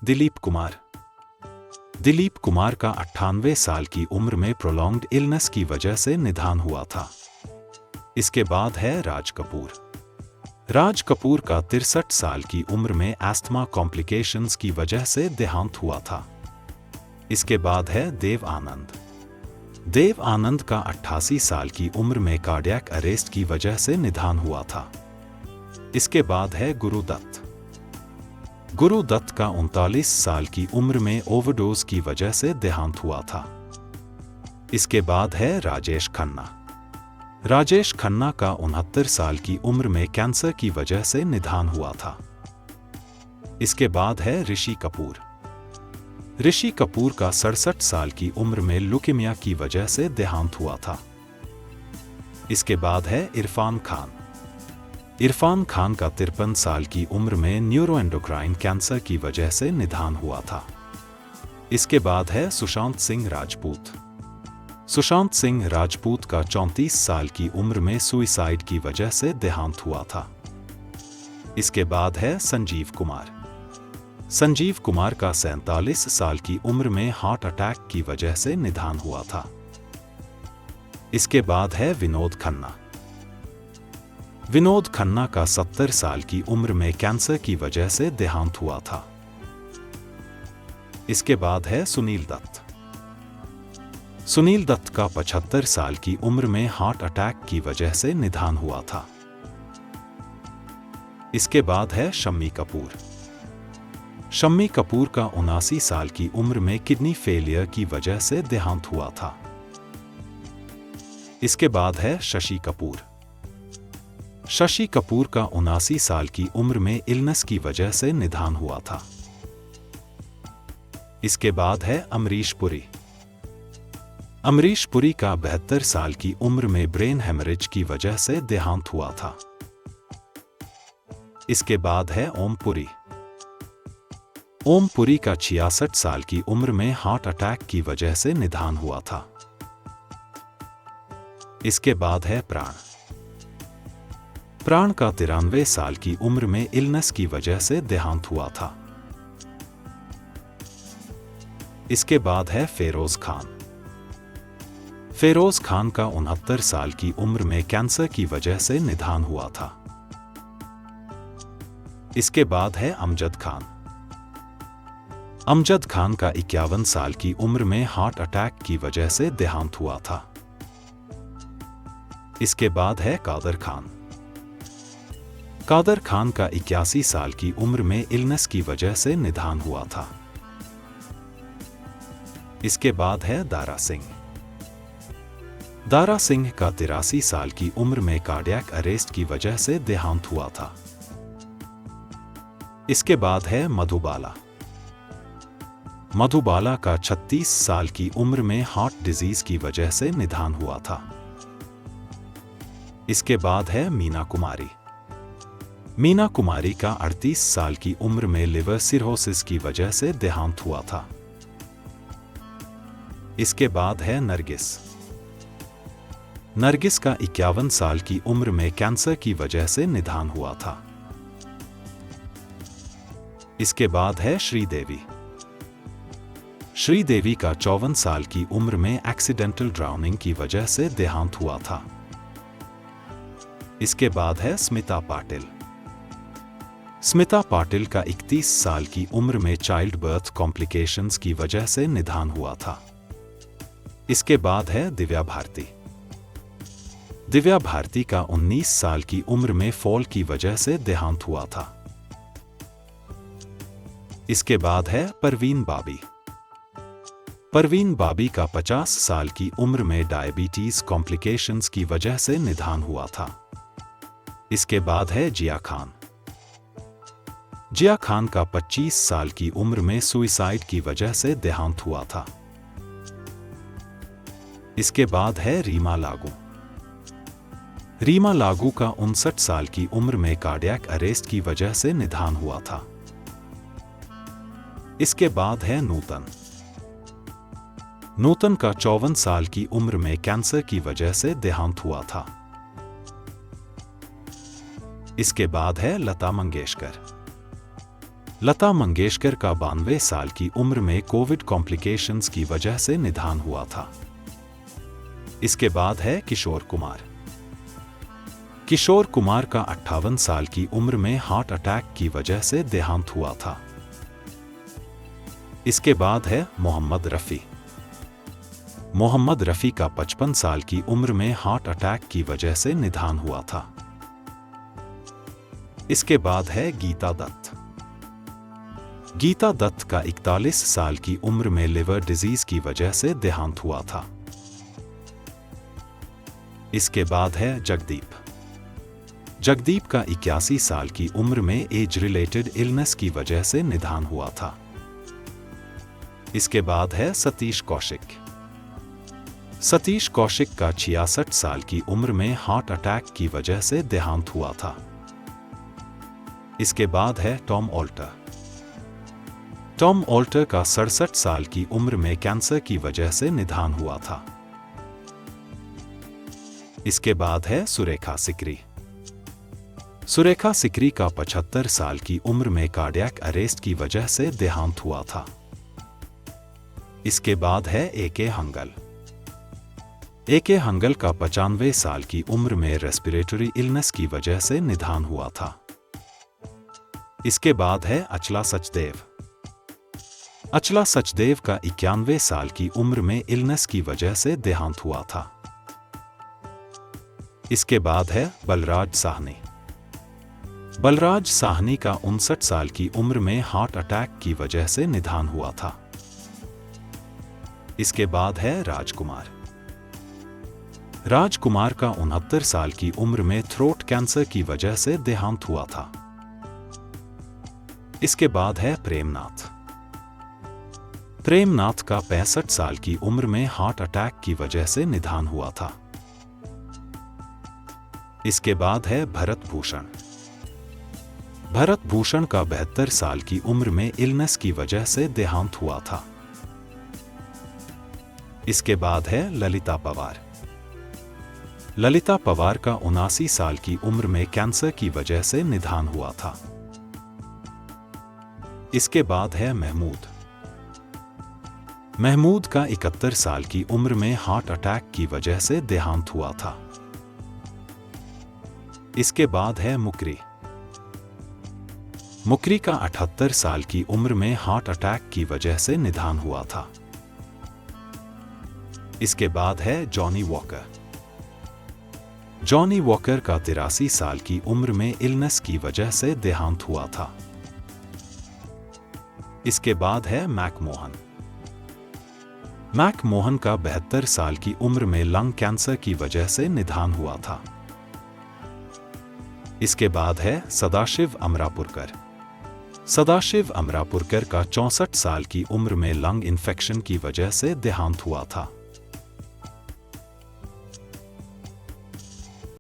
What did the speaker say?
दिलीप कुमार। दिलीप कुमार का 98 साल की उम्र में प्रोलॉन्ग्ड इलनेस की वजह से निधन हुआ था। इसके बाद है राज कपूर। राज कपूर का 63 साल की उम्र में एस्थमा कॉम्प्लिकेशंस की वजह से देहांत हुआ था। इसके बाद है देव आनंद। देव आनंद का 88 साल की उम्र में कार्डियक अरेस्ट की वजह से निधन हुआ था। इसके बाद है गुरु दत्त। गुरु दत्त का 39 साल की उम्र में ओवरडोज की वजह से देहांत हुआ था। इसके बाद है राजेश खन्ना। राजेश खन्ना का 69 साल की उम्र में कैंसर की वजह से निधन हुआ था। इसके बाद है ऋषि कपूर। ऋषि कपूर का 67 साल की उम्र में ल्यूकेमिया की वजह से देहांत हुआ था। इसके बाद है इरफान खान। इरफान खान का 53 साल की उम्र में न्यूरोएंडोक्राइन कैंसर की वजह से निधन हुआ था। इसके बाद है सुशांत सिंह राजपूत। सुशांत सिंह राजपूत का 34 साल की उम्र में सुइसाइड की वजह से देहांत हुआ था। इसके बाद है संजीव कुमार। संजीव कुमार का 47 साल की उम्र में हार्ट अटैक की वजह से निधन हुआ था। इसके बाद है विनोद खन्ना। विनोद खन्ना का 70 साल की उम्र में कैंसर की वजह से देहांत हुआ था। इसके बाद है सुनील दत्त। सुनील दत्त का 75 साल की उम्र में हार्ट अटैक की वजह से निधन हुआ था। इसके बाद है शम्मी कपूर। शम्मी कपूर का 79 साल की उम्र में किडनी फेलियर की वजह से देहांत हुआ था। इसके बाद है शशि कपूर। शशि कपूर का 79 साल की उम्र में इलनेस की वजह से निधन हुआ था। इसके बाद है अमरीश पुरी। अमरीश पुरी का 72 साल की उम्र में ब्रेन हेमरेज की वजह से देहांत हुआ था। इसके बाद है ओम पुरी। ओम पुरी का 66 साल की उम्र में हार्ट अटैक की वजह से निधन हुआ था। इसके बाद है प्राण। प्राण का 93 साल की उम्र में इलनेस की वजह से देहांत हुआ था। इसके बाद है फेरोज खान। फेरोज खान का 69 साल की उम्र में कैंसर की वजह से निधन हुआ था। इसके बाद है अमजद खान। अमजद खान का 51 साल की उम्र में हार्ट अटैक की वजह से देहांत हुआ था। इसके बाद है कादर खान। कादर खान का 81 साल की उम्र में इलनेस की वजह से निधन हुआ था। इसके बाद है दारा सिंह। दारा सिंह का 83 साल की उम्र में कार्डियक अरेस्ट की वजह से देहांत हुआ था। इसके बाद है मधुबाला। मधुबाला का 36 साल की उम्र में हार्ट डिजीज की वजह से निधन हुआ था। इसके बाद है मीना कुमारी। मीना कुमारी का 38 साल की उम्र में लिवर सिरोसिस की वजह से देहांत हुआ था। इसके बाद है नरगिस। नरगिस का 51 साल की उम्र में कैंसर की वजह से निधन हुआ था। इसके बाद है श्रीदेवी। श्रीदेवी का 54 साल की उम्र में एक्सीडेंटल ड्राउनिंग की वजह से देहांत हुआ था। इसके बाद है स्मिता पाटिल। स्मिता पाटिल का 31 साल की उम्र में चाइल्ड बर्थ कॉम्प्लिकेशंस की वजह से निधन हुआ था। इसके बाद है दिव्या भारती। दिव्या भारती का 19 साल की उम्र में फॉल की वजह से देहांत हुआ था। इसके बाद है परवीन बाबी। परवीन बाबी का 50 साल की उम्र में डायबिटीज कॉम्प्लिकेशंस की वजह से निधन हुआ था। इसके बाद है जिया खान। जिया खान का 25 साल की उम्र में सुइसाइड की वजह से देहांत हुआ था। इसके बाद है रीमा लागू। रीमा लागू का 59 साल की उम्र में कार्डियक अरेस्ट की वजह से निधन हुआ था। इसके बाद है नूतन। नूतन का 54 साल की उम्र में कैंसर की वजह से देहांत हुआ था। इसके बाद है लता मंगेशकर। लता मंगेशकर का 92 साल की उम्र में कोविड कॉम्प्लिकेशंस की वजह से निधन हुआ था। इसके बाद है किशोर कुमार। किशोर कुमार का 58 साल की उम्र में हार्ट अटैक की वजह से देहांत हुआ था। इसके बाद है मोहम्मद रफी। मोहम्मद रफी का 55 साल की उम्र में हार्ट अटैक की वजह से निधन हुआ था। इसके बाद है गीता दत्त। गीता दत्त का 41 साल की उम्र में लिवर डिजीज की वजह से देहांत हुआ था। इसके बाद है जगदीप। जगदीप का 81 साल की उम्र में एज रिलेटेड इलनेस की वजह से निधन हुआ था। इसके बाद है सतीश कौशिक। सतीश कौशिक का 66 साल की उम्र में हार्ट अटैक की वजह से देहांत हुआ था। इसके बाद है टॉम ऑल्टर। टॉम ऑल्टर का 67 साल की उम्र में कैंसर की वजह से निधन हुआ था। इसके बाद है सुरेखा सिकरी। सुरेखा सिकरी का 75 साल की उम्र में कार्डियक अरेस्ट की वजह से देहांत हुआ था। इसके बाद है ए.के. हंगल। ए.के. हंगल का 95 साल की उम्र में रेस्पिरेटरी इलनेस की वजह से निधन हुआ था। इसके बाद है अचला सचदेव। अचला सचदेव का 91 साल की उम्र में इलनेस की वजह से देहांत हुआ था। इसके बाद है बलराज साहनी। बलराज साहनी का 59 साल की उम्र में हार्ट अटैक की वजह से निधन हुआ था। इसके बाद है राजकुमार। राजकुमार का 69 साल की उम्र में थ्रोट कैंसर की वजह से देहांत हुआ था। इसके बाद है प्रेमनाथ। प्रेमनाथ का 65 साल की उम्र में हार्ट अटैक की वजह से निधन हुआ था। इसके बाद है भरत भूषण। भरत भूषण का 72 साल की उम्र में इलनेस की वजह से देहांत हुआ था। इसके बाद है ललिता पवार। ललिता पवार का 79 साल की उम्र में कैंसर की वजह से निधन हुआ था। इसके बाद है महमूद। महमूद का 71 साल की उम्र में हार्ट अटैक की वजह से देहांत हुआ था। इसके बाद है मुकरी। मुकरी का 78 साल की उम्र में हार्ट अटैक की वजह से निधन हुआ था। इसके बाद है जॉनी वॉकर। जॉनी वॉकर का 83 साल की उम्र में इलनेस की वजह से देहांत हुआ था। इसके बाद है मैकमोहन। मैकमोहन का 72 साल की उम्र में लंग कैंसर की वजह से निधन हुआ था। इसके बाद है सदाशिव अमरापुरकर। सदाशिव अमरापुरकर का 64 साल की उम्र में लंग इन्फेक्शन की वजह से देहांत हुआ था।